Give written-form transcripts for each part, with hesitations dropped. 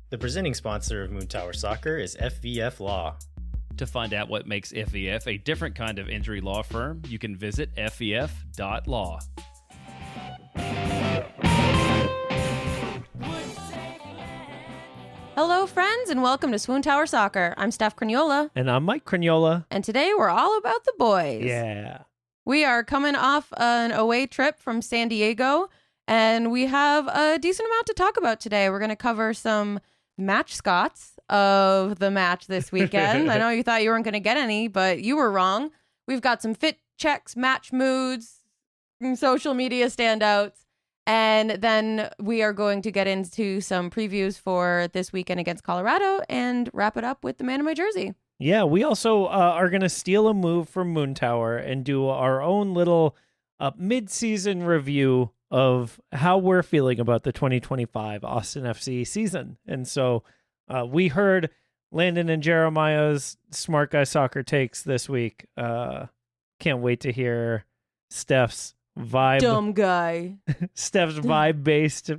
The presenting sponsor of Moontower Soccer is FVF Law. To find out what makes FVF a different kind of injury law firm, you can visit fvf.law. Hello, friends, and welcome to SWOONTOWER Soccer. I'm Steph Cragnola. And I'm Mike Cragnola. And today we're all about the boys. Yeah. We are coming off an away trip from San Diego, and we have a decent amount to talk about today. We're going to cover some match scots of the match this weekend. I know you thought you weren't going to get any, but you were wrong. We've got some fit checks, match moods, social media standouts, and then we are going to get into some previews for this weekend against Colorado and wrap it up with the man in my jersey. Yeah, we also are going to steal a move from Moontower and do our own little mid-season review of how we're feeling about the 2025 Austin FC season. And so we heard Landon and Jeremiah's Smart Guy Soccer takes this week. Can't wait to hear Steph's vibe. Dumb guy. Steph's vibe-based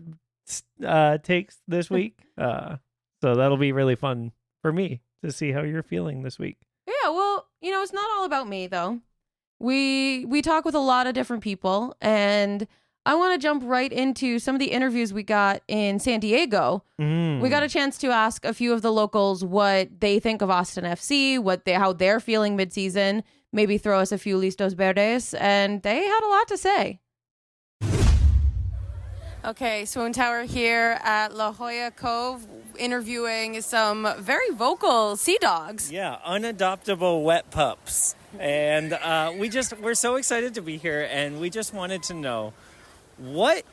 takes this week. So that'll be really fun for me to see how you're feeling this week. Yeah, well, you know, it's not all about me, though. We talk with a lot of different people, and I want to jump right into some of the interviews we got in San Diego. We got a chance to ask a few of the locals what they think of Austin FC, how they're feeling midseason, maybe throw us a few listos verdes, and they had a lot to say. Okay, SWOONTOWER here at La Jolla Cove, interviewing some very vocal sea dogs. Yeah, unadoptable wet pups. And we're so excited to be here, and we just wanted to know, what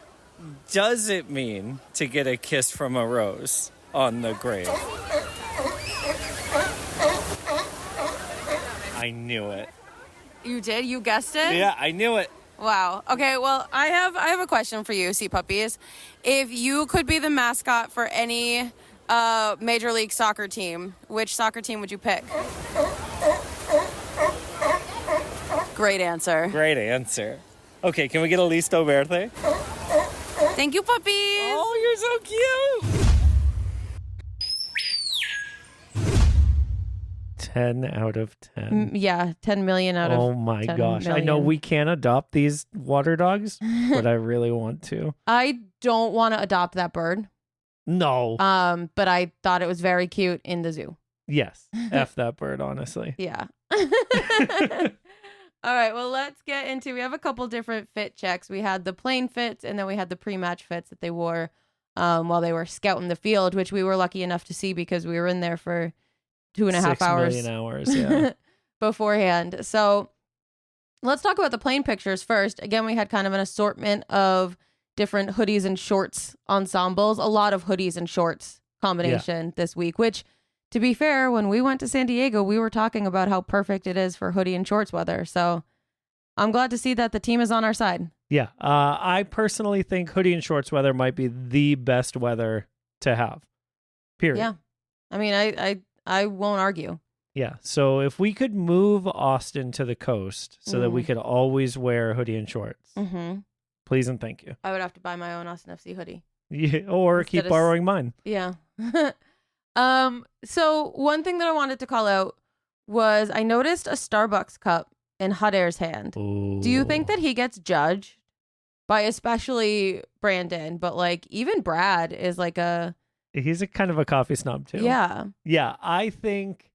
does it mean to get a kiss from a rose on the grave? I knew it. You did? You guessed it? Yeah, I knew it. Wow. Okay, well, I have a question for you, Sea Puppies. If you could be the mascot for any Major League Soccer team, which soccer team would you pick? Great answer. Great answer. Okay, can we get a listo verde? Thank you, puppies. Oh, you're so cute. 10 out of 10. Yeah, 10 million out of 10 Oh my gosh. I know million. we can't adopt these water dogs, but I really want to. I don't want to adopt that bird. No. But I thought it was very cute in the zoo. Yes. F that bird, honestly. Yeah. All right, well, let's get into, we have a couple different fit checks. We had the plain fits, and then we had the pre-match fits that they wore while they were scouting the field, which we were lucky enough to see because we were in there for 2.5 hours. 6 million hours, yeah. beforehand. So let's talk about the plain pictures first. Again, we had kind of an assortment of different hoodies and shorts ensembles, a lot of hoodies and shorts combination this week, which, to be fair, when we went to San Diego, we were talking about how perfect it is for hoodie and shorts weather. So I'm glad to see that the team is on our side. Yeah. I personally think hoodie and shorts weather might be the best weather to have. Period. Yeah. I mean, I won't argue. Yeah. So if we could move Austin to the coast so that we could always wear hoodie and shorts, please and thank you. I would have to buy my own Austin FC hoodie. Yeah, or Instead keep of borrowing mine. Yeah. So one thing that I wanted to call out was I noticed a Starbucks cup in Hudair's hand. Ooh. Do you think that he gets judged by especially Brandon, but like even Brad is like He's a kind of a coffee snob too. Yeah. Yeah, I think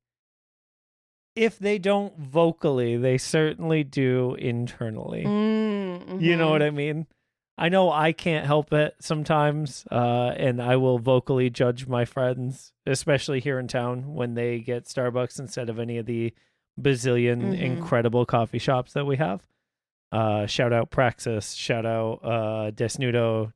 if they don't vocally, they certainly do internally. You know what I mean? I know I can't help it sometimes, and I will vocally judge my friends, especially here in town, when they get Starbucks instead of any of the bazillion incredible coffee shops that we have. Shout out Praxis, shout out Desnudo,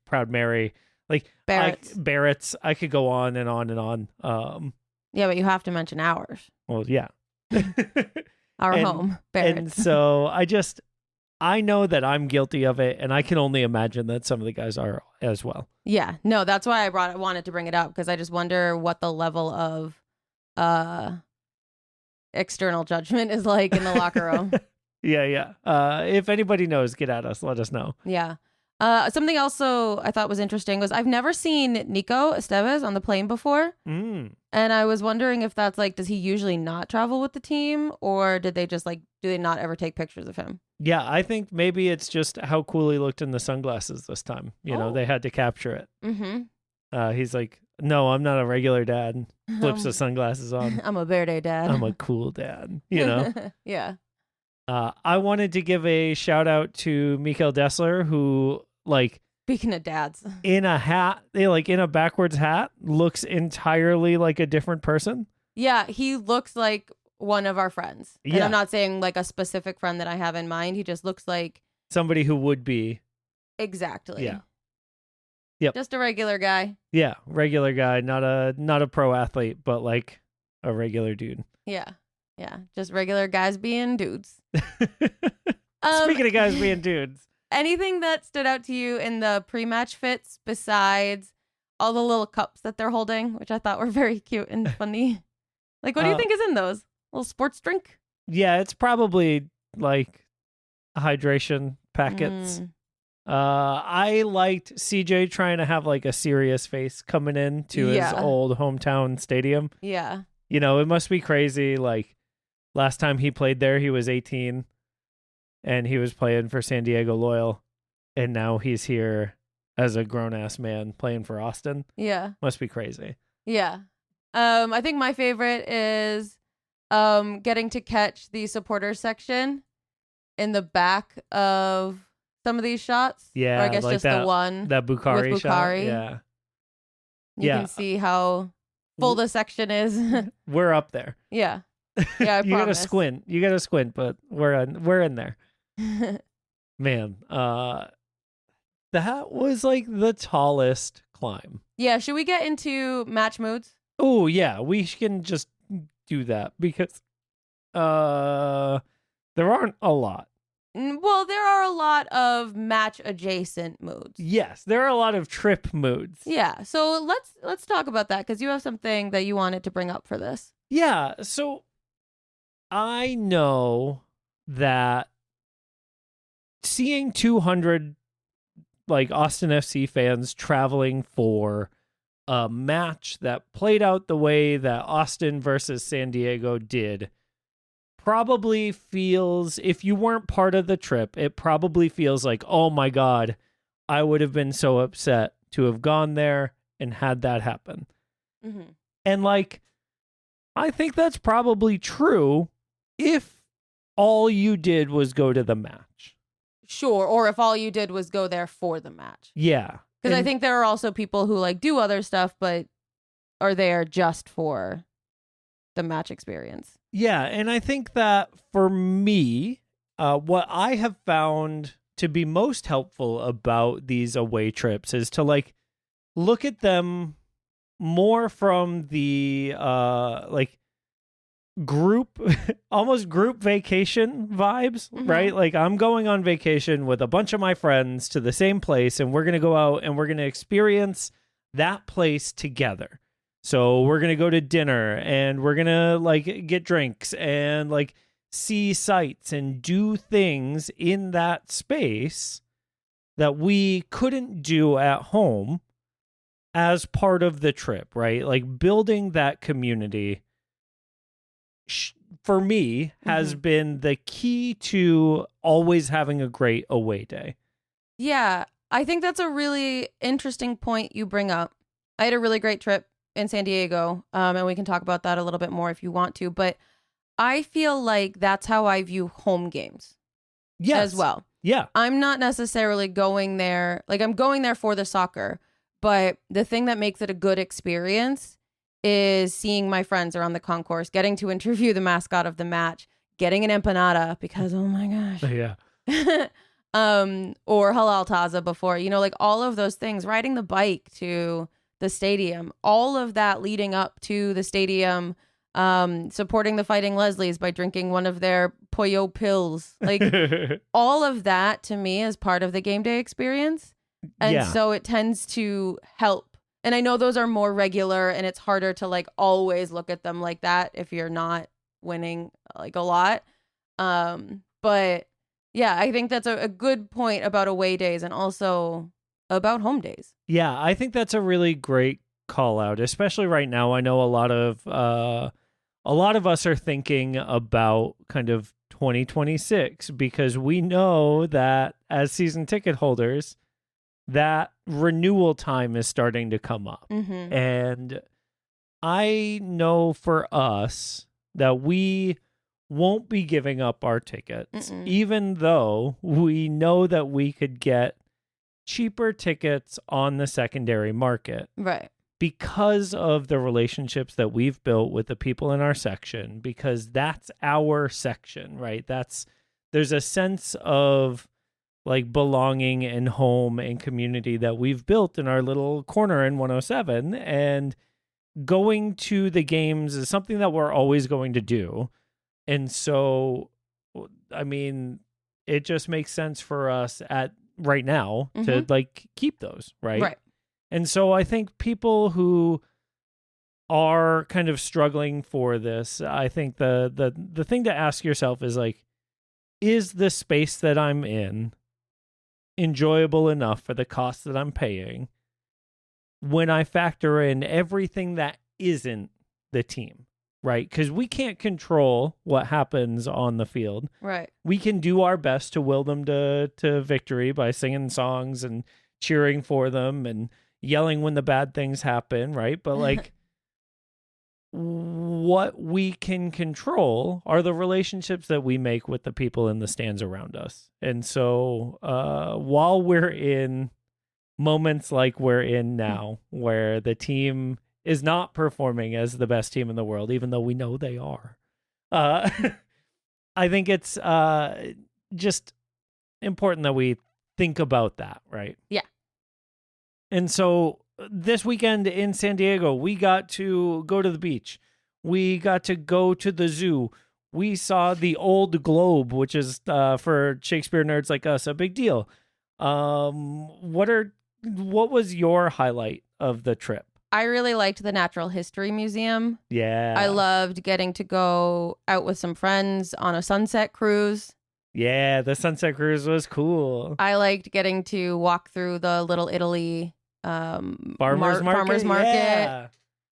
Proud Mary. Like Barrett's. I could go on and on and on. Yeah, but you have to mention ours. Well, yeah. Our home, Barrett's. And so I know that I'm guilty of it, and I can only imagine that some of the guys are as well. Yeah, no, that's why I wanted to bring it up, because I just wonder what the level of external judgment is like in the locker room. Yeah. If anybody knows, get at us. Let us know. Yeah. Something also I thought was interesting was I've never seen Nico Estevez on the plane before. Mm. And I was wondering if that's like, does he usually not travel with the team, or did they just like, do they not ever take pictures of him? Yeah, I think maybe it's just how cool he looked in the sunglasses this time. You know, they had to capture it. Mm-hmm. He's like, no, I'm not a regular dad. Flips the sunglasses on. I'm a verde dad. I'm a cool dad, you know? Yeah. I wanted to give a shout out to Mikael Dessler, who, like, Speaking of dads, in a hat, in a backwards hat, looks entirely like a different person. yeah, he looks like one of our friends. And Yeah. I'm not saying like a specific friend that I have in mind. He just looks like Somebody who would be. exactly. Yeah. Yep. Just a regular guy. Yeah, regular guy, not a pro athlete, but like a regular dude. Yeah. Yeah. Just regular guys being dudes. Speaking of guys being dudes. Anything that stood out to you in the pre-match fits besides all the little cups that they're holding, which I thought were very cute and funny? Like, what do you think is in those? A little sports drink? Yeah, it's probably like hydration packets. I liked CJ trying to have like a serious face coming in to his old hometown stadium. Yeah. You know, it must be crazy. Like last time he played there, he was 18 and he was playing for San Diego Loyal. And now he's here as a grown ass man playing for Austin. Yeah. Must be crazy. Yeah. I think my favorite is getting to catch the supporters section in the back of some of these shots. Yeah. Or I guess like just that, the one that Bukhari with shot. Bukhari. Yeah. You can see how full the section is. We're up there. Yeah. Yeah, I you gotta squint. You gotta squint, but we're in there. Man, that was like the tallest climb. Yeah, should we get into match moods? Oh yeah, we can just do that because there aren't a lot. Well, there are a lot of match adjacent moods. Yes, there are a lot of trip moods. Yeah, so let's talk about that because you have something that you wanted to bring up for this. Yeah, so I know that seeing 200 like Austin FC fans traveling for a match that played out the way that Austin versus San Diego did probably feels, if you weren't part of the trip, it probably feels like, oh my God, I would have been so upset to have gone there and had that happen. Mm-hmm. And like, I think that's probably true if all you did was go to the match. Sure, or if all you did was go there for the match. Yeah. Because I think there are also people who like do other stuff, but are there just for the match experience. Yeah, and I think that for me, what I have found to be most helpful about these away trips is to like look at them more from the like group almost group vacation vibes, right? Like I'm going on vacation with a bunch of my friends to the same place and we're going to go out and we're going to experience that place together. So we're going to go to dinner and we're going to like get drinks and like see sights and do things in that space that we couldn't do at home as part of the trip, right? Like building that community for me has been the key to always having a great away day. Yeah, I think that's a really interesting point you bring up. I had a really great trip in San Diego, and we can talk about that a little bit more if you want to, but I feel like that's how I view home games as well. Yeah. I'm not necessarily going there, like I'm going there for the soccer, but the thing that makes it a good experience is seeing my friends around the concourse, getting to interview the mascot of the match, getting an empanada because, oh my gosh. Yeah. Or halal taza before, you know, like all of those things, riding the bike to the stadium, all of that leading up to the stadium, supporting the Fighting Leslies by drinking one of their Pollo pills. Like all of that to me is part of the game day experience. And so it tends to help. And I know those are more regular and it's harder to like always look at them like that if you're not winning like a lot. But Yeah, I think that's a good point about away days and also about home days. Yeah, I think that's a really great call out, especially right now. I know a lot of us are thinking about kind of 2026 because we know that as season ticket holders, that renewal time is starting to come up. Mm-hmm. And I know for us that we won't be giving up our tickets, even though we know that we could get cheaper tickets on the secondary market. Right. Because of the relationships that we've built with the people in our section, because that's our section, right? There's a sense of like belonging and home and community that we've built in our little corner in 107, and going to the games is something that we're always going to do. And so, I mean, it just makes sense for us at right now to like keep those, right? Right. And so I think people who are kind of struggling for this, I think the thing to ask yourself is like, is the space that I'm in enjoyable enough for the cost that I'm paying when I factor in everything that isn't the team, right? Because we can't control what happens on the field. Right. We can do our best to will them to victory by singing songs and cheering for them and yelling when the bad things happen, right? But like what we can control are the relationships that we make with the people in the stands around us. And so while we're in moments like we're in now, where the team is not performing as the best team in the world, even though we know they are, I think it's just important that we think about that, right? Yeah. And so this weekend in San Diego, we got to go to the beach. We got to go to the zoo. We saw the Old Globe, which is for Shakespeare nerds like us a big deal. What was your highlight of the trip? I really liked the Natural History Museum. Yeah. I loved getting to go out with some friends on a sunset cruise. Yeah, the sunset cruise was cool. I liked getting to walk through the Little Italy farmers market. Yeah.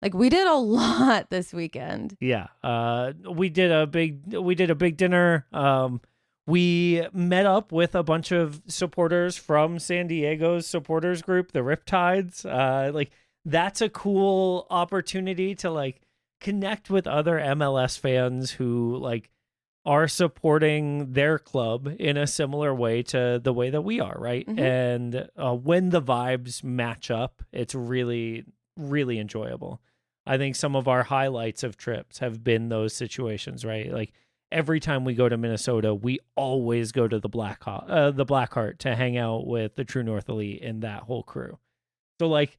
Like we did a lot this weekend. Yeah. We did a big dinner. We met up with a bunch of supporters from San Diego's supporters group, the Riptides. Like that's a cool opportunity to like connect with other MLS fans who like are supporting their club in a similar way to the way that we are, right? Mm-hmm. And when the vibes match up, it's really, really enjoyable. I think some of our highlights of trips have been those situations, right? Like every time we go to Minnesota, we always go to the Blackheart to hang out with the True North Elite and that whole crew. So like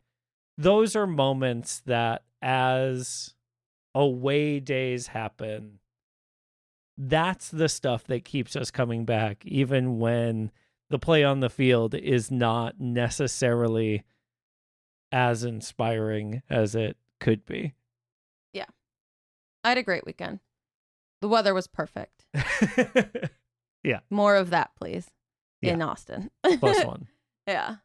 those are moments that as away days happen, that's the stuff that keeps us coming back, even when the play on the field is not necessarily as inspiring as it could be. Yeah. I had a great weekend. The weather was perfect. Yeah. More of that, please. Yeah. In Austin. +1. Yeah.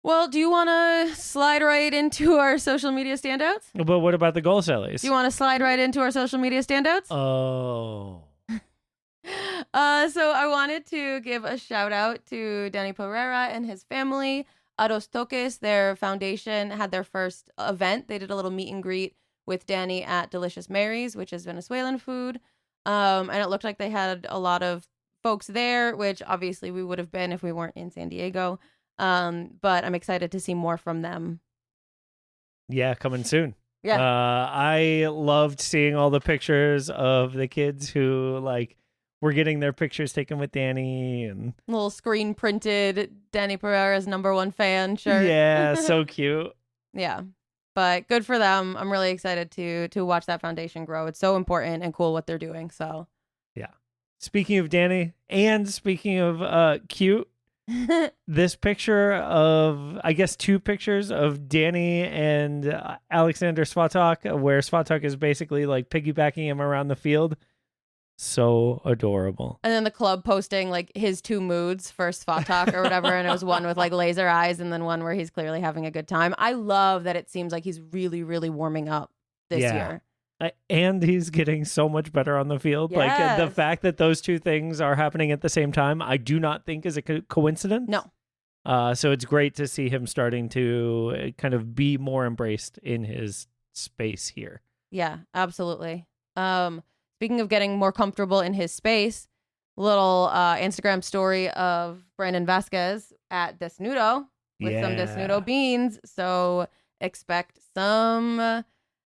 Well, do you want to slide right into our social media standouts? But what about the goal sellies? Do you want to slide right into our social media standouts? Oh. So I wanted to give a shout out to Danny Pereira and his family. A2Toques, their foundation, had their first event. They did a little meet and greet with Danny at Delicious Mary's, which is Venezuelan food. And it looked like they had a lot of folks there, which obviously we would have been if we weren't in San Diego. But I'm excited to see more from them. Yeah, coming soon. Yeah. I loved seeing all the pictures of the kids who like were getting their pictures taken with Danny and Little screen printed Danny Pereira's #1 fan shirt. Yeah, so cute. Yeah. But good for them. I'm really excited to watch that foundation grow. It's so important and cool what they're doing. So yeah. Speaking of Danny and speaking of cute, this picture of, I guess, 2 pictures of Danny and Alexander Svatok, where Svatok is basically like piggybacking him around the field. so adorable. And then the club posting like his 2 moods for SWOONTOWER or whatever, and it was one with like laser eyes and then one where he's clearly having a good time. I love that it seems like he's really, really warming up this year. And he's getting so much better on the field. Like the Yes. fact that those two things are happening at the same time, I do not think is a coincidence. No. So it's great to see him starting to kind of be more embraced in his space here. Yeah, absolutely. Speaking of getting more comfortable in his space, little Instagram story of Brandon Vasquez at Desnudo with some Desnudo beans. So expect some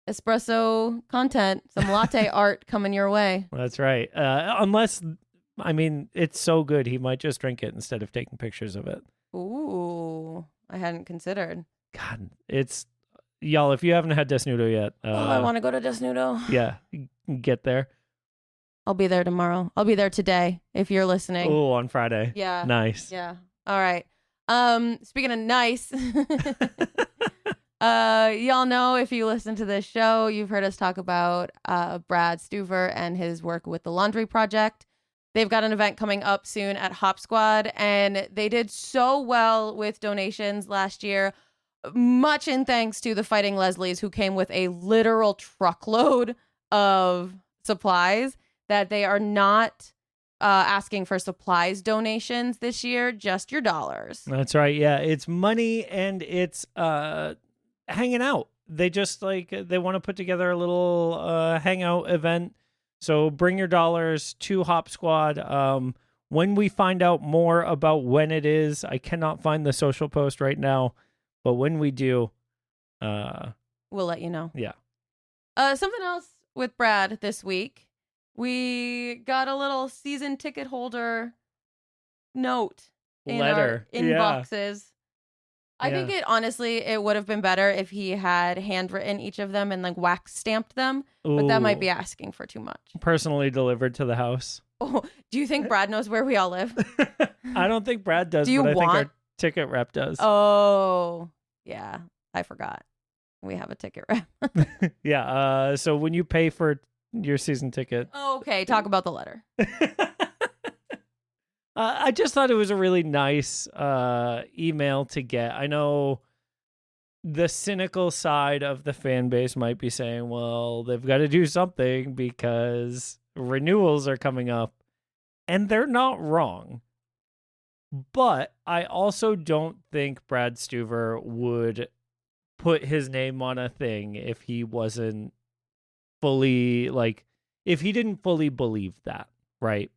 espresso content, some latte art coming your way. That's right. Unless, I mean, it's so good, he might just drink it instead of taking pictures of it. Ooh, I hadn't considered. God, it's, y'all, if you haven't had Desnudo yet. I want to go to Desnudo. Yeah, get there. I'll be there tomorrow. I'll be there today if you're listening. Oh, on Friday. Yeah. Nice. Yeah. All right. Speaking of nice, y'all know if you listen to this show, you've heard us talk about Brad Stuver and his work with the Laundry Project. They've got an event coming up soon at Hop Squad, and they did so well with donations last year, much in thanks to the Fighting Leslies, who came with a literal truckload of supplies, that they are not asking for supplies donations this year, just your dollars. That's right. Yeah, it's money and it's hanging out. They just they want to put together a little hangout event. So bring your dollars to Hop Squad. When we find out more about when it is, I cannot find the social post right now, but when we do, we'll let you know. Yeah. Something else with Brad this week. We got a little season ticket holder note in Letter. our inboxes. I think it would have been better if he had handwritten each of them and like wax stamped them, but that might be asking for too much. Personally delivered to the house. Oh, do you think Brad knows where we all live? I don't think Brad does, Do you but I think want- our ticket rep does. Oh, yeah. I forgot. We have a ticket rep. Yeah. So when you pay for your season ticket. Okay, talk about the letter. I just thought it was a really nice email to get. I know the cynical side of the fan base might be saying, well, they've got to do something because renewals are coming up. And they're not wrong. But I also don't think Brad Stuver would put his name on a thing if he wasn't fully, if he didn't fully believe that, right?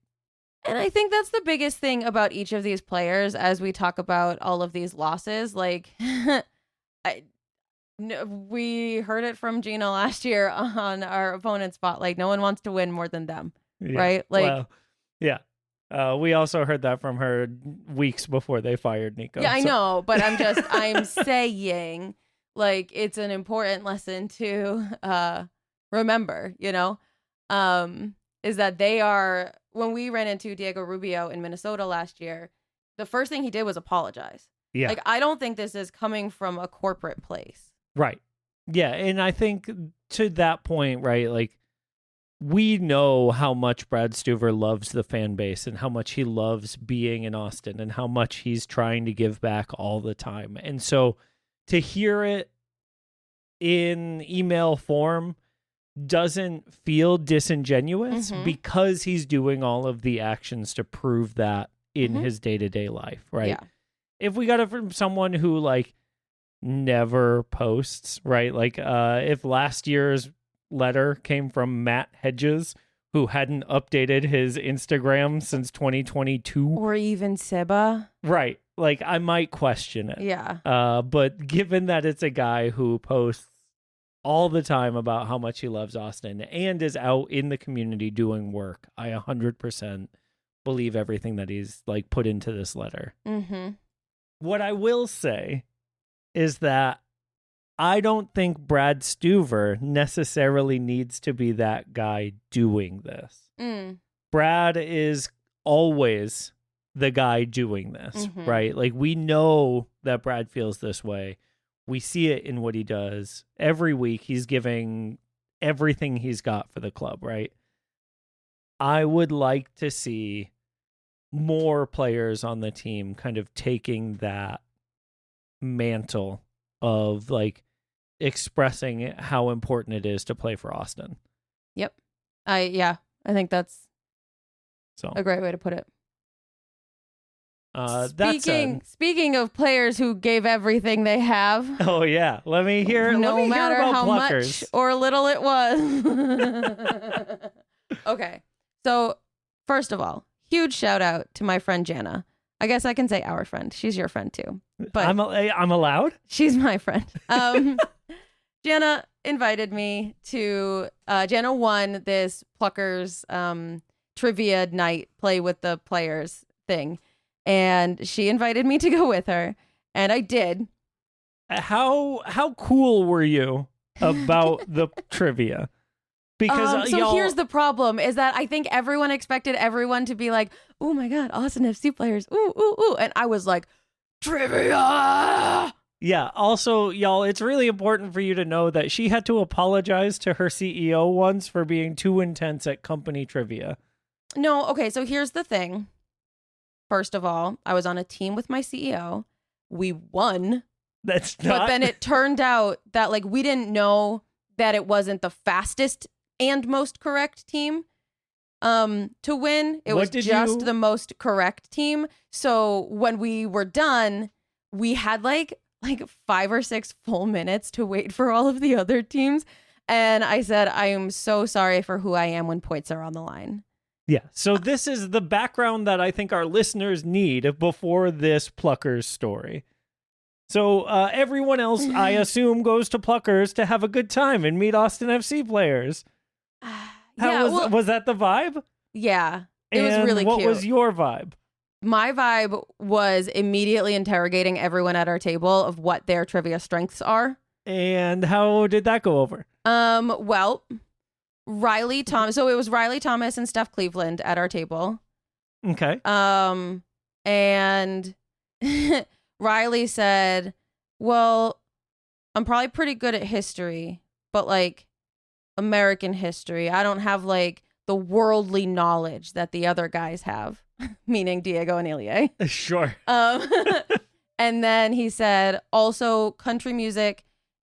And I think that's the biggest thing about each of these players as we talk about all of these losses. We heard it from Gina last year on our opponent spot. Like, no one wants to win more than them, right? Yeah. We also heard that from her weeks before they fired Nico. Yeah, I know, but I'm saying, it's an important lesson to remember, is that they are, when we ran into Diego Rubio in Minnesota last year, the first thing he did was apologize. Yeah. I don't think this is coming from a corporate place. Right. Yeah. And I think to that point, right, we know how much Brad Stuver loves the fan base and how much he loves being in Austin and how much he's trying to give back all the time. And so to hear it in email form doesn't feel disingenuous because he's doing all of the actions to prove that in his day-to-day life, right? Yeah. If we got it from someone who never posts, right? If last year's letter came from Matt Hedges, who hadn't updated his Instagram since 2022, or even Seba, right? I might question it. Yeah. But given that it's a guy who posts all the time about how much he loves Austin and is out in the community doing work, I 100% believe everything that he's put into this letter. Mm-hmm. What I will say is that I don't think Brad Stuver necessarily needs to be that guy doing this. Brad is always the guy doing this, right? We know that Brad feels this way. We see it in what he does. Every week he's giving everything he's got for the club, right? I would like to see more players on the team kind of taking that mantle of like expressing how important it is to play for Austin. Yep. I think that's So a great way to put it. Speaking of players who gave everything they have. Oh yeah, let me hear. No let me matter hear about how Pluckers. much or little it was. Okay, so first of all, huge shout out to my friend Jana. I guess I can say our friend. She's your friend too, but I'm allowed. She's my friend. Jana invited me to. Jana won this Pluckers trivia night, play with the players thing. And she invited me to go with her, and I did. How cool were you about the trivia? Because here's the problem: is that I think everyone expected everyone to be like, "Oh my god, Austin FC players!" Ooh ooh ooh, and I was like, "Trivia!" Yeah. Also, y'all, it's really important for you to know that she had to apologize to her CEO once for being too intense at company trivia. No, okay. So here's the thing. First of all, I was on a team with my CEO. We won. That's not. But then it turned out that like we didn't know that it wasn't the fastest and most correct team to win. It was just the most correct team. So when we were done, we had like 5 or 6 full minutes to wait for all of the other teams. And I said, I am so sorry for who I am when points are on the line. Yeah, so this is the background that I think our listeners need before this Pluckers story. So everyone else, I assume, goes to Pluckers to have a good time and meet Austin FC players. Was that the vibe? Yeah, it was really cute. What cute. was your vibe? My vibe was immediately interrogating everyone at our table of what their trivia strengths are. And how did that go over? Well... Riley Thomas. So it was Riley Thomas and Steph Cleveland at our table. Okay. And Riley said, "Well, I'm probably pretty good at history, but like American history, I don't have like the worldly knowledge that the other guys have," meaning Diego and Ilie. Sure. And then he said, "Also country music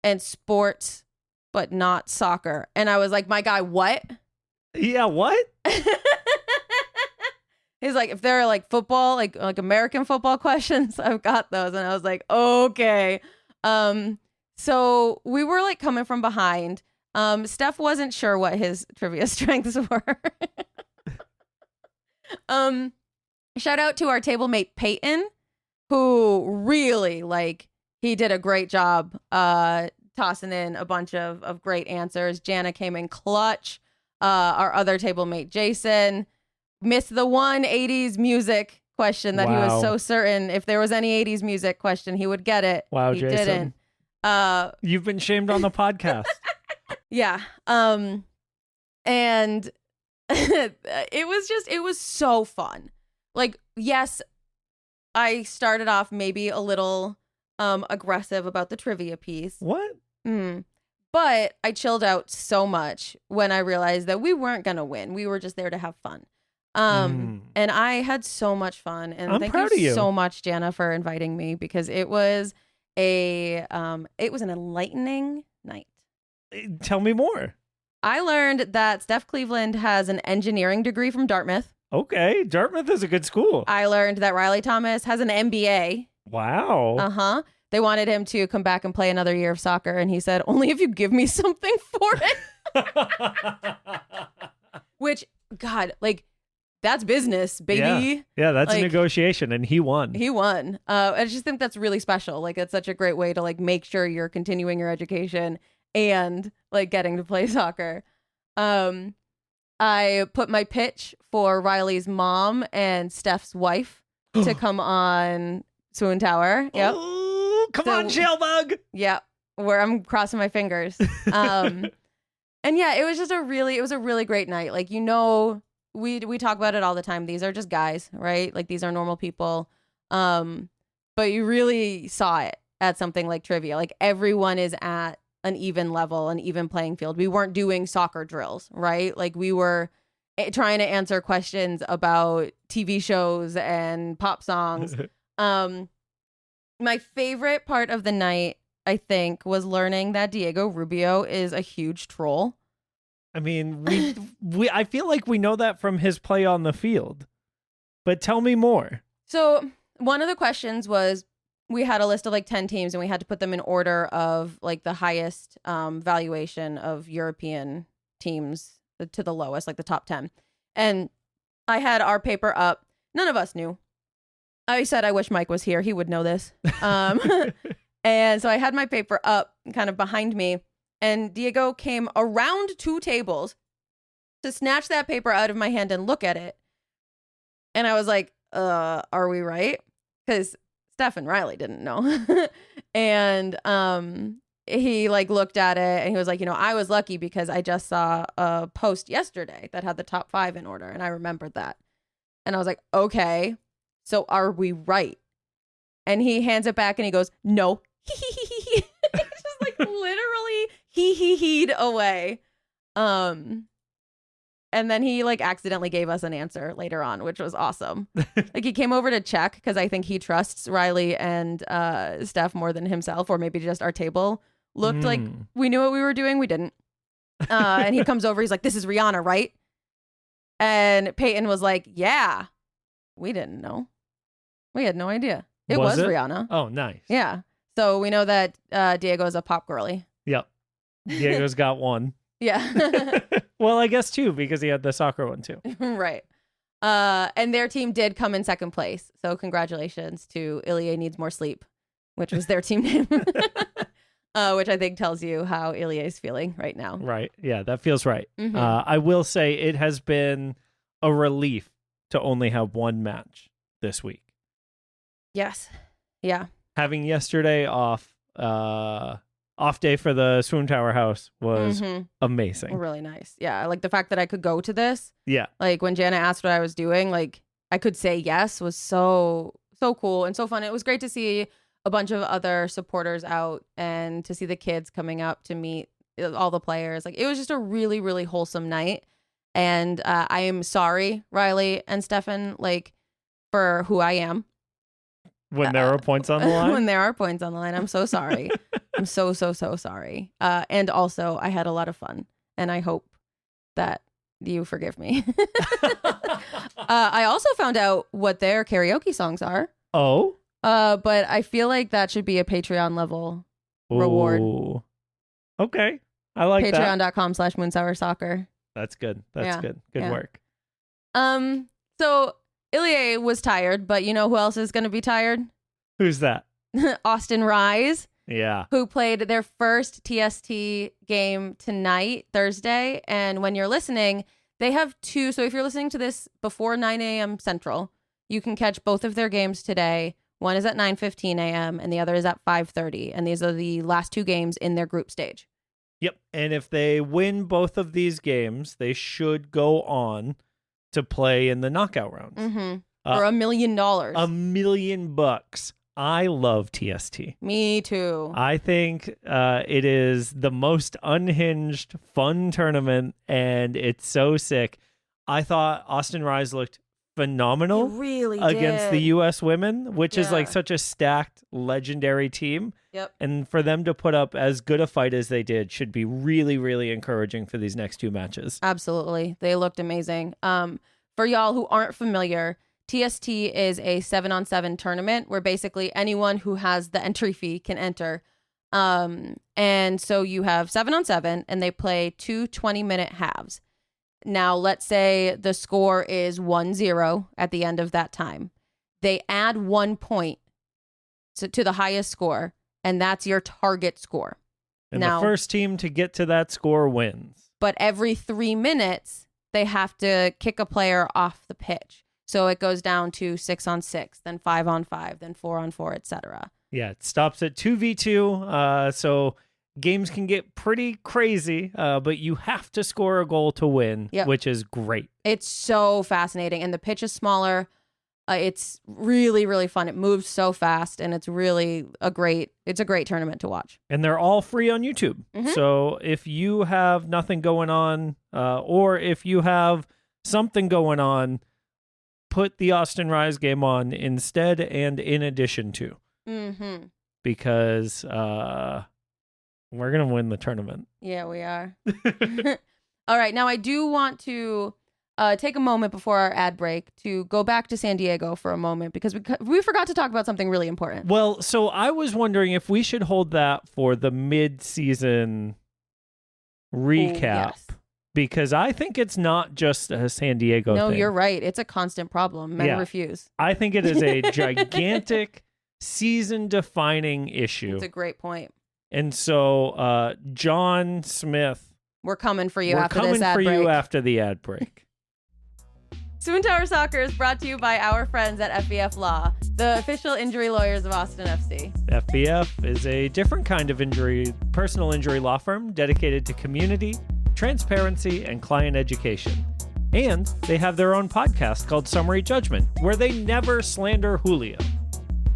and sports, but not soccer." And I was like, "My guy, what?" Yeah, what? He's like, "If there are like football, like American football questions, I've got those." And I was like, "Okay." So we were like coming from behind. Steph wasn't sure what his trivia strengths were. Shout out to our table mate Peyton, who really he did a great job tossing in a bunch of great answers. Jana came in clutch. Our other table mate, Jason, missed the one 80s music question that he was so certain if there was any 80s music question, he would get it. Wow, he Jason. Didn't. You've been shamed on the podcast. Yeah. And it was so fun. Like, yes, I started off maybe a little aggressive about the trivia piece. What? But I chilled out so much when I realized that we weren't going to win. We were just there to have fun. And I had so much fun. And I'm proud of you so much, Jana, for inviting me, because it was an enlightening night. Tell me more. I learned that Steph Cleveland has an engineering degree from Dartmouth. Okay, Dartmouth is a good school. I learned that Riley Thomas has an MBA. Wow. Uh-huh. They wanted him to come back and play another year of soccer, and he said, "Only if you give me something for it." Which, God, that's business, baby. Yeah, that's a negotiation, and he won. He won. I just think that's really special. It's such a great way to make sure you're continuing your education and getting to play soccer. I put my pitch for Riley's mom and Steph's wife to come on SWOONTOWER. Yep. Oh, come on, Shellbug. Yep. Where I'm crossing my fingers. And yeah, it was just a really great night. We talk about it all the time. These are just guys, right? These are normal people. But you really saw it at something like trivia. Everyone is at an even level, an even playing field. We weren't doing soccer drills, right? We were trying to answer questions about TV shows and pop songs. My favorite part of the night, I think, was learning that Diego Rubio is a huge troll. I mean, I feel like we know that from his play on the field, but tell me more. So one of the questions was, we had a list of like 10 teams and we had to put them in order of like the highest valuation of European teams to the lowest, like the top 10. And I had our paper up. None of us knew. I said, I wish Mike was here. He would know this. And so I had my paper up kind of behind me, and Diego came around 2 tables to snatch that paper out of my hand and look at it. And I was like, are we right? Because Stef and Riley didn't know. And he like looked at it and he was like, I was lucky because I just saw a post yesterday that had the top 5 in order, and I remembered that. And I was like, okay, so are we right? And he hands it back and he goes, no. He's just like literally he'd away. And then he like accidentally gave us an answer later on, which was awesome. Like he came over to check because I think he trusts Riley and Steph more than himself, or maybe just our table looked like we knew what we were doing. We didn't. And he comes over. He's like, this is Rihanna, right? And Peyton was like, yeah. We didn't know. We had no idea. It was Rihanna. Oh, nice. Yeah. So we know that Diego is a pop girly. Yep. Diego's got one. Yeah. Well, I guess 2 because he had the soccer one too. Right. And their team did come in second place. So congratulations to Ilya Needs More Sleep, which was their team name. Which I think tells you how Ilya is feeling right now. Right. Yeah, that feels right. Mm-hmm. I will say it has been a relief to only have one match this week. Yes. Yeah. Having yesterday off day for the SWOONTOWER house was amazing. Really nice. Yeah. Like the fact that I could go to this. Yeah. Like when Jana asked what I was doing, like I could say yes was so cool and so fun. It was great to see a bunch of other supporters out and to see the kids coming up to meet all the players. Like it was just a really, really wholesome night. And I am sorry, Riley and Stefan, like for who I am. When there are points on the line? When there are points on the line. I'm so sorry. I'm so sorry. And also, I had a lot of fun. And I hope that you forgive me. I also found out what their karaoke songs are. Oh? But I feel like that should be a Patreon level reward. Okay. I like that. Patreon.com/moonsour That's good. That's good. Good work. So Ilya was tired, but you know who else is going to be tired? Who's that? Austin Rise. Yeah. Who played their first TST game tonight, Thursday. And when you're listening, they have 2. So if you're listening to this before 9 a.m. Central, you can catch both of their games today. One is at 9:15 a.m. and the other is at 5:30. And these are the last 2 games in their group stage. Yep. And if they win both of these games, they should go on to play in the knockout rounds. For $1 million. $1 million. I love TST. Me too. I think it is the most unhinged, fun tournament, and it's so sick. I thought Austin Rise looked phenomenal against the U.S. women, which is like such a stacked, legendary team. Yep. And for them to put up as good a fight as they did should be really, really encouraging for these next 2 matches. Absolutely. They looked amazing. For y'all who aren't familiar, TST is a 7-on-7 tournament where basically anyone who has the entry fee can enter. And so you have 7-on-7 and they play 2 20-minute halves. Now, let's say the score is 1-0 at the end of that time. They add 1 point to the highest score, and that's your target score. And now, the first team to get to that score wins. But every 3 minutes, they have to kick a player off the pitch. So it goes down to 6-on-6, then 5-on-5, then 4-on-4, etc. Yeah, it stops at 2v2. So games can get pretty crazy, but you have to score a goal to win, which is great. It's so fascinating. And the pitch is smaller. It's really, really fun. It moves so fast, and it's really a great tournament to watch. And they're all free on YouTube. So if you have nothing going on, or if you have something going on. Put the Austin Rise game on instead and in addition to. Mm-hmm. Because we're going to win the tournament. Yeah, we are. All right. Now, I do want to take a moment before our ad break to go back to San Diego for a moment because we forgot to talk about something really important. Well, so I was wondering if we should hold that for the mid-season recap. Yes. Because I think it's not just a San Diego thing. No, you're right. It's a constant problem. Men refuse. I think it is a gigantic season-defining issue. That's a great point. And so, John Smith, we're coming for you we're after coming this ad for break. you after the ad break. SWOONTOWER Soccer is brought to you by our friends at FVF Law, the official injury lawyers of Austin FC. FVF is a different kind of personal injury law firm dedicated to community, transparency, and client education. And they have their own podcast called Summary Judgment, where they never slander Julio.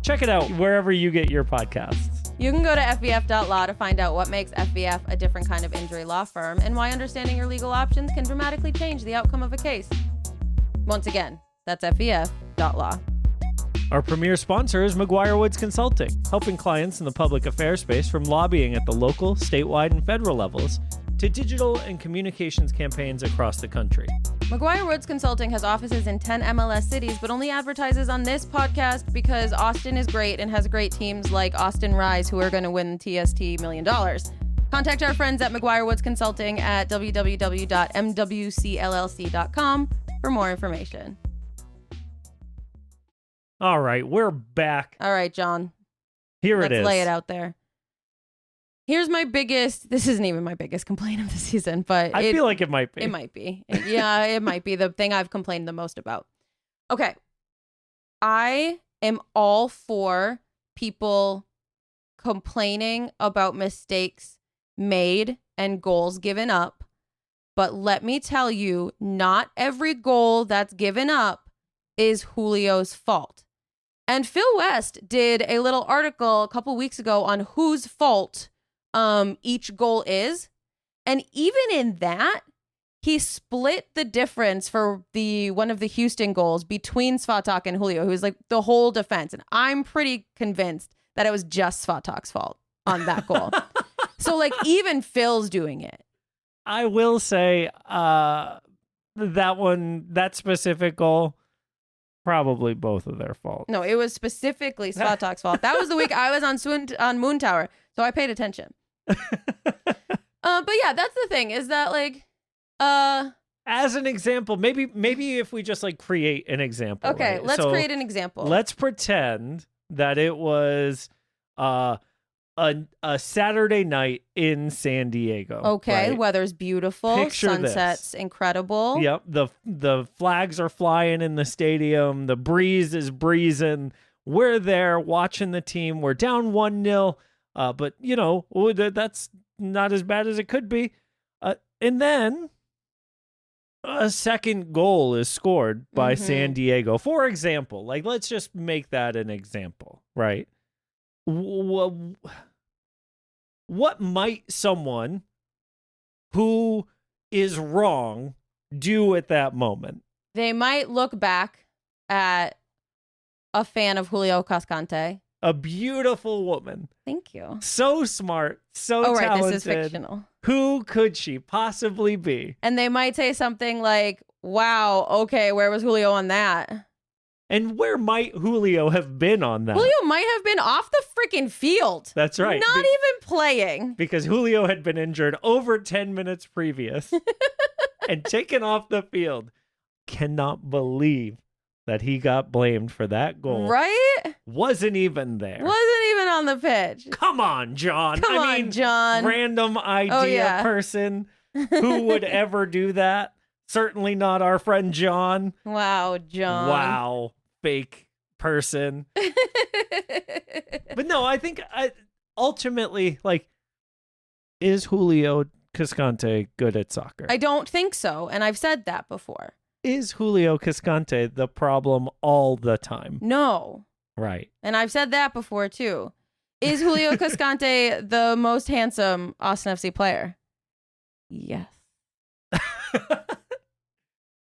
Check it out wherever you get your podcasts. You can go to FVF.law to find out what makes FVF a different kind of injury law firm and why understanding your legal options can dramatically change the outcome of a case. Once again, that's FVF.law. Our premier sponsor is McGuire Woods Consulting, helping clients in the public affairs space from lobbying at the local, statewide, and federal levels to digital and communications campaigns across the country. McGuire Woods Consulting has offices in 10 MLS cities, but only advertises on this podcast because Austin is great and has great teams like Austin Rise, who are going to win TST $1 million. Contact our friends at McGuire Woods Consulting at www.mwcllc.com for more information. All right, we're back. All right, John. Here it is. Let's lay it out there. Here's my biggest, this isn't even my biggest complaint of the season, but I feel like it might be. It might be. Yeah, it might be the thing I've complained the most about. Okay. I am all for people complaining about mistakes made and goals given up. But let me tell you, not every goal that's given up is Julio's fault. And Phil West did a little article a couple weeks ago on whose fault each goal is. And even in that, he split the difference for one of the Houston goals between Svatak and Julio, who's like the whole defense. And I'm pretty convinced that it was just Svatak's fault on that goal. So like even Phil's doing it. I will say that specific goal, probably both of their fault. No, it was specifically Svatak's fault. That was the week I was on SWOONTOWER, so I paid attention. But yeah, that's the thing is that like, as an example, maybe if we just like create an example. Okay, right? let's create an example. Let's pretend that it was a Saturday night in San Diego. Okay, right? weather's beautiful, Picture sunset's this. Incredible. Yep, the flags are flying in the stadium. The breeze is breezing. We're there watching the team. We're down 1-0, but you know that's not as bad as it could be. And then a second goal is scored by San Diego. For example, like let's just make that an example, right? What might someone who is wrong do at that moment? They might look back at a fan of Julio Cascante. A beautiful woman. Thank you. So smart, so right, talented. this is fictional. Who could she possibly be? And they might say something like, wow, okay, where was Julio on that? And where might Julio have been on that? Julio might have been off the freaking field. That's right. Not even playing. Because Julio had been injured over 10 minutes previous and taken off the field. Cannot believe that he got blamed for that goal. Right? Wasn't even there. Wasn't even on the pitch. Come on, John. Come on, John. Random idea person who would ever do that. Certainly not our friend John. Wow, John. Wow, fake person. But no, I think ultimately, like, is Julio Cascante good at soccer? I don't think so, and I've said that before. Is Julio Cascante the problem all the time? No. Right. And I've said that before, too. Is Julio Cascante the most handsome Austin FC player? Yes.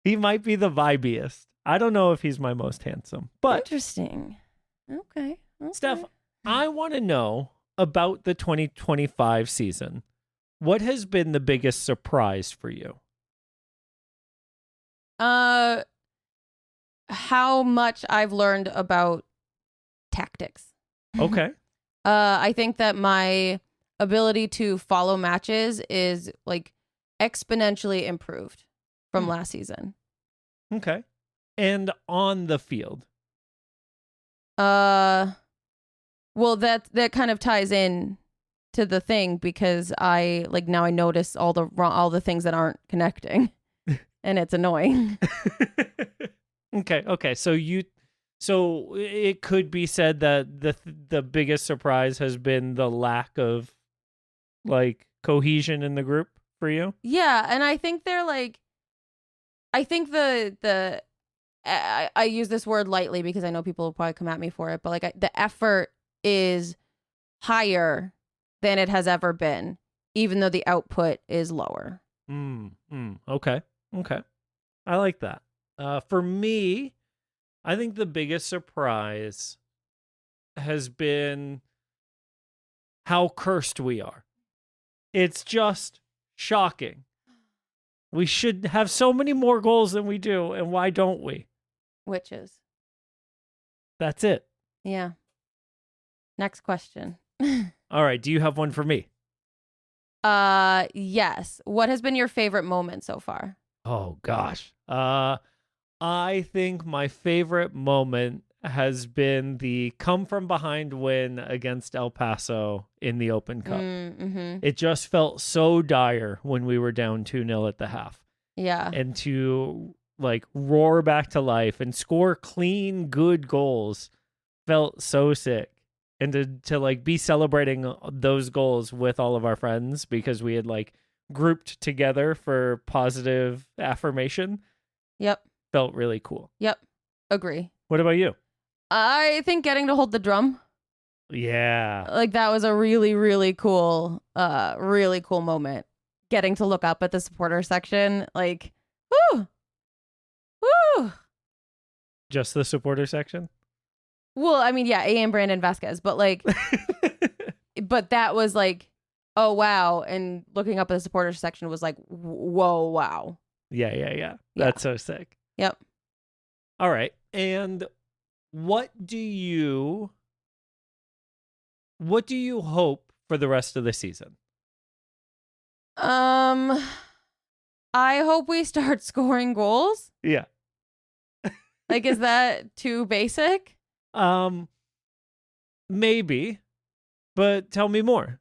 He might be the vibiest. I don't know if he's my most handsome, but Interesting. Okay. Steph, I want to know about the 2025 season. What has been the biggest surprise for you? How much I've learned about tactics. Okay. I think that my ability to follow matches is like exponentially improved from last season. Okay. And on the field. Well, that kind of ties in to the thing because I like now I notice all the things that aren't connecting, and it's annoying. Okay. So it could be said that the biggest surprise has been the lack of like cohesion in the group for you. Yeah, and I think they're like, I think I use this word lightly because I know people will probably come at me for it, but like the effort is higher than it has ever been, even though the output is lower. Okay. I like that. For me, I think the biggest surprise has been how cursed we are. It's just shocking. We should have so many more goals than we do, and why don't we? Witches. That's it. Yeah. Next question. All right. Do you have one for me? Yes. What has been your favorite moment so far? Oh gosh. I think my favorite moment has been the come from behind win against El Paso in the Open Cup. It just felt so dire when we were down 2-0 at the half. Yeah. And to like roar back to life and score clean, good goals felt so sick. And to like be celebrating those goals with all of our friends because we had like grouped together for positive affirmation. Yep. Felt really cool. Yep. Agree. What about you? I think getting to hold the drum. Yeah. Like that was a really, really cool moment. Getting to look up at the supporter section. Like, whoo. Woo. Just the supporter section? Well, I mean, yeah, and Brandon Vasquez, but like, but that was like, oh, wow. And looking up at the supporter section was like, whoa, wow. Yeah. That's so sick. Yep. All right. And what do you hope for the rest of the season? I hope we start scoring goals. Yeah. Like, is that too basic? Maybe, but tell me more.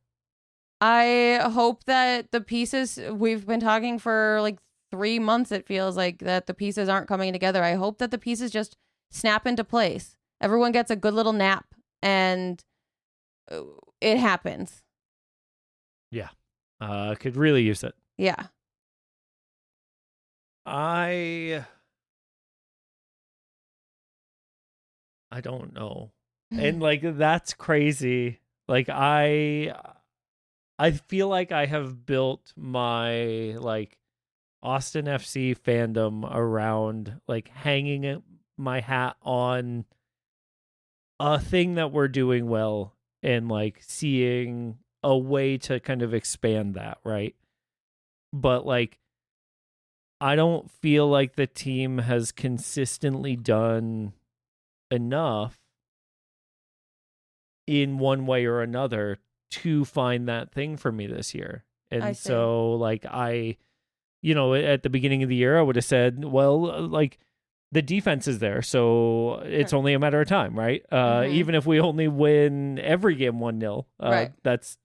I hope that the pieces, we've been talking for like 3 months, it feels like, that the pieces aren't coming together. I hope that the pieces just snap into place. Everyone gets a good little nap and it happens. Yeah. Could really use it. Yeah. I don't know. And like that's crazy. Like I feel like I have built my like Austin FC fandom around like hanging my hat on a thing that we're doing well and like seeing a way to kind of expand that, right? But like I don't feel like the team has consistently done enough in one way or another to find that thing for me this year. And so like at the beginning of the year I would have said, well, like the defense is there, so it's only a matter of time, right? Even if we only win every game 1-0, right. That's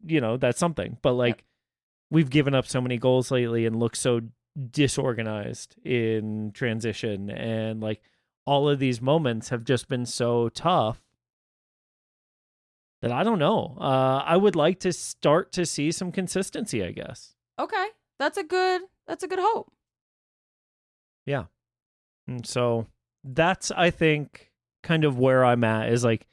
something. But like we've given up so many goals lately and look so disorganized in transition, and like all of these moments have just been so tough that I don't know. I would like to start to see some consistency, I guess. Okay. That's a good hope. Yeah. And so that's, I think, kind of where I'm at is like,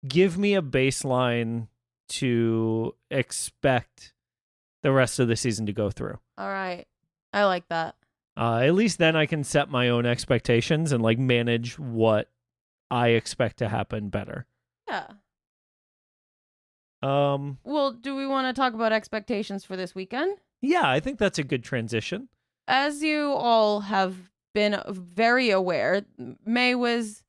give me a baseline to expect the rest of the season to go through. All right. I like that. At least then I can set my own expectations and like manage what I expect to happen better. Yeah. Well, do we want to talk about expectations for this weekend? Yeah, I think that's a good transition. As you all have been very aware, May was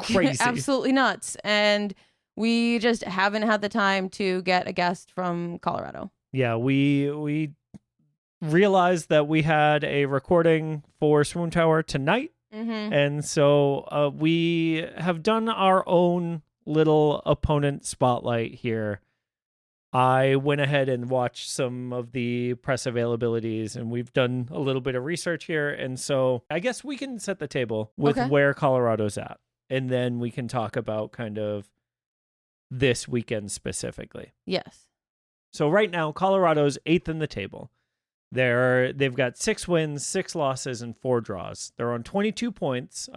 Crazy. absolutely nuts, and we just haven't had the time to get a guest from Colorado. Yeah, we realized that we had a recording for SWOONTOWER tonight, and so we have done our own little opponent spotlight here. I went ahead and watched some of the press availabilities, and we've done a little bit of research here, and so I guess we can set the table with where Colorado's at, and then we can talk about kind of this weekend specifically. Yes. So right now, Colorado's 8th in the table. They've got 6 wins, 6 losses, and 4 draws. They're on 22 points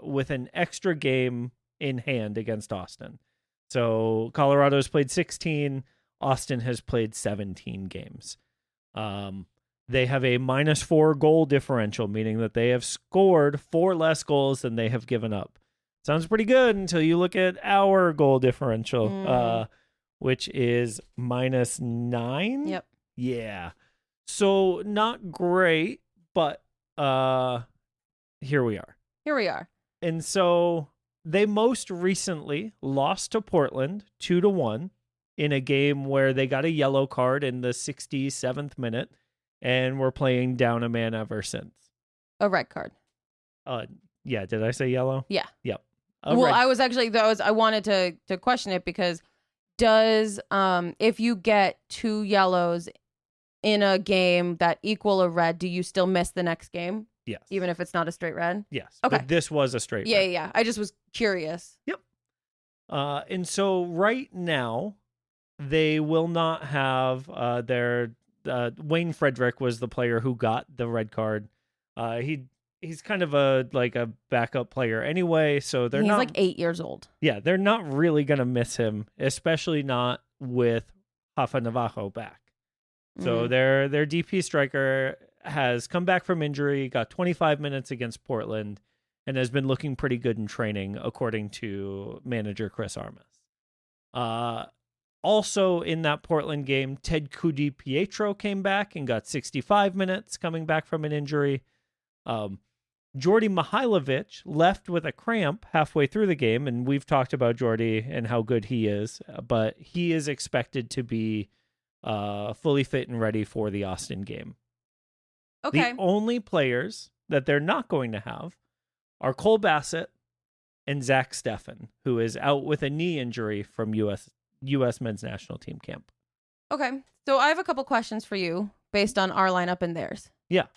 with an extra game in hand against Austin. So Colorado's played 16. Austin has played 17 games. They have a -4 goal differential, meaning that they have scored 4 less goals than they have given up. Sounds pretty good until you look at our goal differential, which is -9. Yep. Yeah. So not great, but here we are. Here we are. And so they most recently lost to Portland 2-1 in a game where they got a yellow card in the 67th minute and were playing down a man ever since. A red card. Yeah, did I say yellow? Yeah. Yep. I wanted to question it because if you get 2 yellows in a game that equal a red, do you still miss the next game? Yes. Even if it's not a straight red? Yes. Okay. But this was a straight red. Yeah. I just was curious. Yep. And so right now, they will not have their Wayne Frederick was the player who got the red card. He's kind of a backup player anyway, so he's not like 8 years old. Yeah, they're not really gonna miss him, especially not with Rafa Navajo back. So their DP striker has come back from injury, got 25 minutes against Portland, and has been looking pretty good in training, according to manager Chris Armas. Also in that Portland game, Ted Pietro came back and got 65 minutes coming back from an injury. Jordy Mihailovic left with a cramp halfway through the game, and we've talked about Jordy and how good he is, but he is expected to be fully fit and ready for the Austin game. Okay. The only players that they're not going to have are Cole Bassett and Zach Steffen, who is out with a knee injury from U.S. men's national team camp. Okay. So I have a couple questions for you based on our lineup and theirs. Yeah.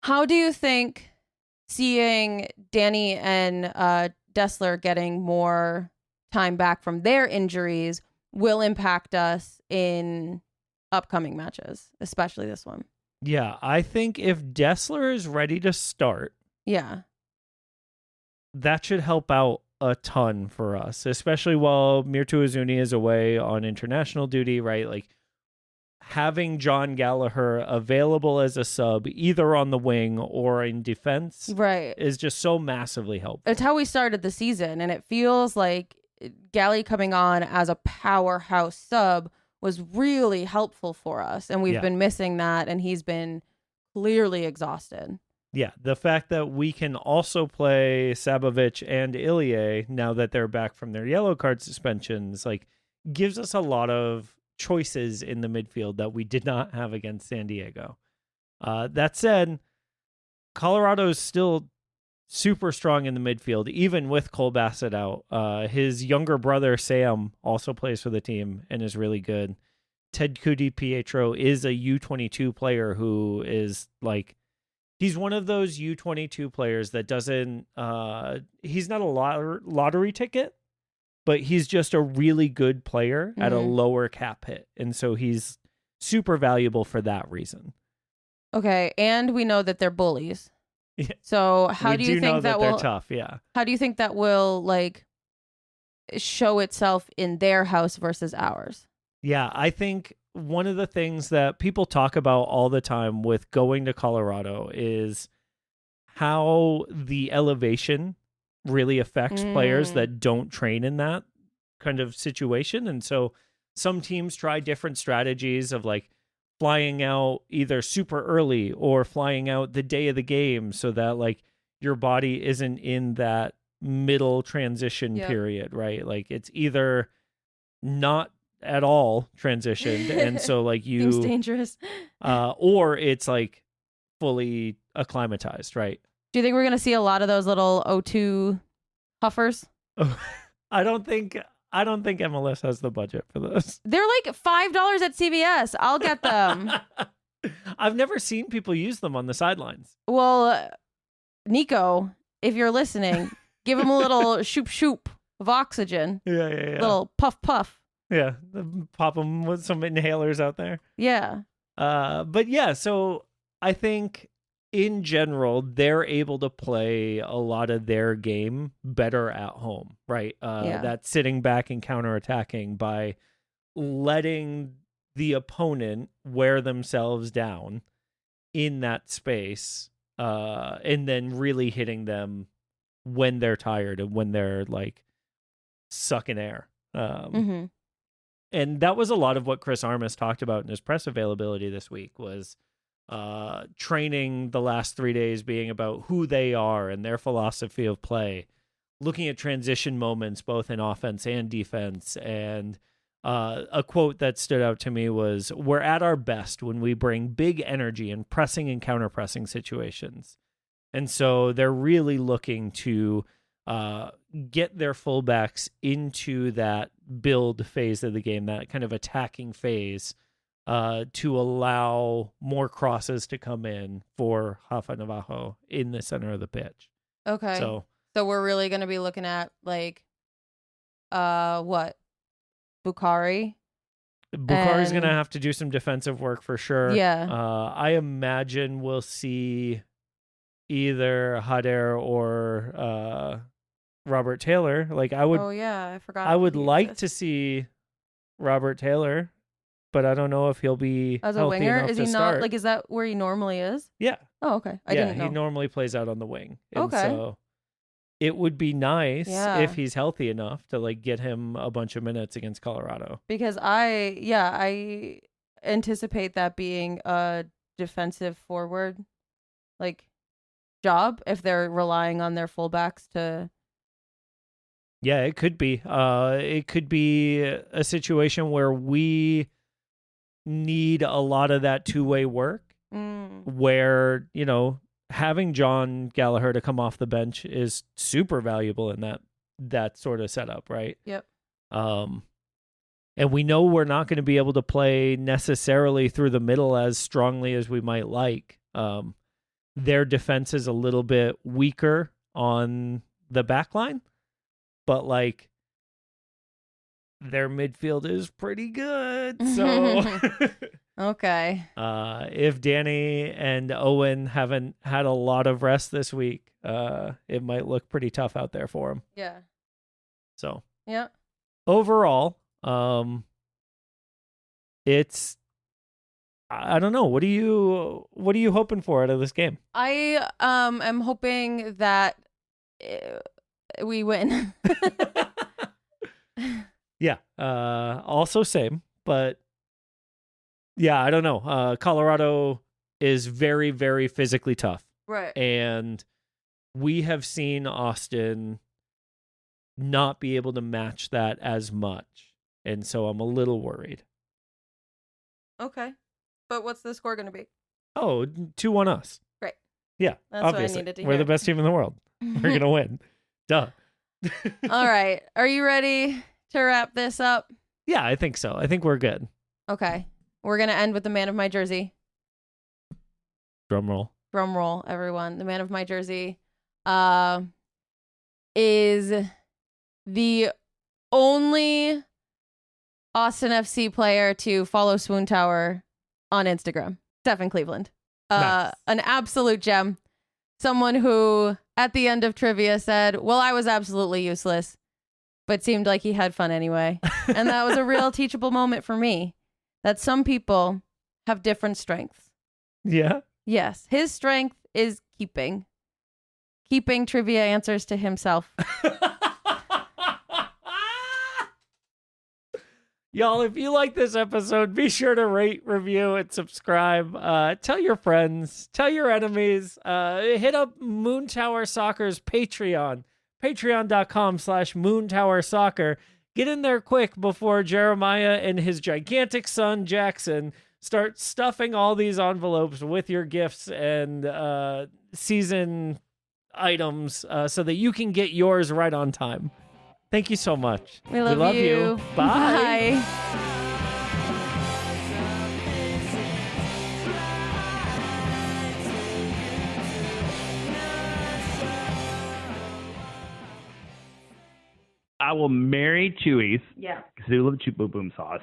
How do you think seeing Danny and Dessler getting more time back from their injuries will impact us in upcoming matches, especially this one? Yeah, I think if Dessler is ready to start, that should help out a ton for us, especially while Mirtu Azuni is away on international duty, right? Like having John Gallagher available as a sub, either on the wing or in defense, right, is just so massively helpful. It's how we started the season, and it feels like Gally coming on as a powerhouse sub was really helpful for us, and we've been missing that, and he's been clearly exhausted. Yeah, the fact that we can also play Sabovic and Ilya now that they're back from their yellow card suspensions, like, gives us a lot of choices in the midfield that we did not have against San Diego. That said, Colorado is still super strong in the midfield, even with Cole Bassett out. His younger brother, Sam, also plays for the team and is really good. Ted Pietro is a U22 player who is like, he's one of those U22 players that doesn't, he's not a lottery ticket, but he's just a really good player at a lower cap hit. And so he's super valuable for that reason. Okay. And we know that they're bullies. Yeah. So how do you think that will, they're tough? Yeah. How do you think that will like show itself in their house versus ours? Yeah, I think one of the things that people talk about all the time with going to Colorado is how the elevation really affects players that don't train in that kind of situation. And so some teams try different strategies of like flying out either super early or flying out the day of the game so that like your body isn't in that middle transition period, right? Like it's either not at all transitioned and so like you seems dangerous, or it's like fully acclimatized, right? Do you think we're gonna see a lot of those little O2 puffers? I don't think MLS has the budget for those. They're like $5 at CVS. I'll get them. I've never seen people use them on the sidelines. Well, Nico, if you're listening, give him a little shoop shoop of oxygen. Yeah. Little puff puff. Yeah, pop them with some inhalers out there. Yeah. But yeah, so I think in general, they're able to play a lot of their game better at home, right? That sitting back and counterattacking by letting the opponent wear themselves down in that space, and then really hitting them when they're tired and when they're like sucking air. And that was a lot of what Chris Armas talked about in his press availability this week was training the last 3 days being about who they are and their philosophy of play, looking at transition moments both in offense and defense. And a quote that stood out to me was, "We're at our best when we bring big energy in pressing and counter-pressing situations." And so they're really looking to get their fullbacks into that build phase of the game, that kind of attacking phase, to allow more crosses to come in for Rafa Navajo in the center of the pitch. Okay. So we're really going to be looking at like, what? Bukhari? Bukhari's going to have to do some defensive work for sure. Yeah. I imagine we'll see either Hader or Robert Taylor. Like I would. Oh yeah, I forgot. I would like to see Robert Taylor, but I don't know if he'll be as a healthy winger. enough Is to he start. not like? Is that where he normally is? Yeah. Oh, okay. I didn't know. He normally plays out on the wing. And Okay. so it would be nice Yeah. if he's healthy enough to like get him a bunch of minutes against Colorado. Because I anticipate that being a defensive forward like job if they're relying on their fullbacks to. Yeah, it could be. It could be a situation where we need a lot of that two-way work where, you know, having John Gallagher to come off the bench is super valuable in that sort of setup, right? Yep. And we know we're not going to be able to play necessarily through the middle as strongly as we might like. Their defense is a little bit weaker on the back line, but like their midfield is pretty good. So okay. If Danny and Owen haven't had a lot of rest this week, it might look pretty tough out there for them. Yeah. So yeah. Overall, it's, I don't know. What are you hoping for out of this game? I am hoping that we win. Yeah. Also same, but yeah, I don't know. Colorado is very, very physically tough. Right. And we have seen Austin not be able to match that as much. And so I'm a little worried. Okay. But what's the score going to be? Oh, 2-1 us. Great. Yeah, That's obviously. what I needed to We're hear. the best team in the world. We're going to win. Duh. All right. Are you ready to wrap this up? Yeah, I think so. I think we're good. Okay. We're going to end with the man of my jersey. Drum roll. Drum roll, everyone. The man of my jersey is the only Austin FC player to follow SWOONTOWER on Instagram. Steph in Cleveland. Nice. An absolute gem. Someone who, at the end of trivia, said, well, I was absolutely useless, but seemed like he had fun anyway. And that was a real teachable moment for me. that some people have different strengths. Yeah. Yes, his strength is keeping trivia answers to himself. Y'all, if you like this episode, be sure to rate, review, and subscribe. Tell your friends, tell your enemies. Hit up Moontower Soccer's Patreon, patreon.com/MoontowerSoccer. Get in there quick before Jeremiah and his gigantic son, Jackson, start stuffing all these envelopes with your gifts and season items so that you can get yours right on time. Thank you so much. We love you. Bye. Bye. I will marry Chewy's. Yeah. Because they love Chew Boom Boom sauce.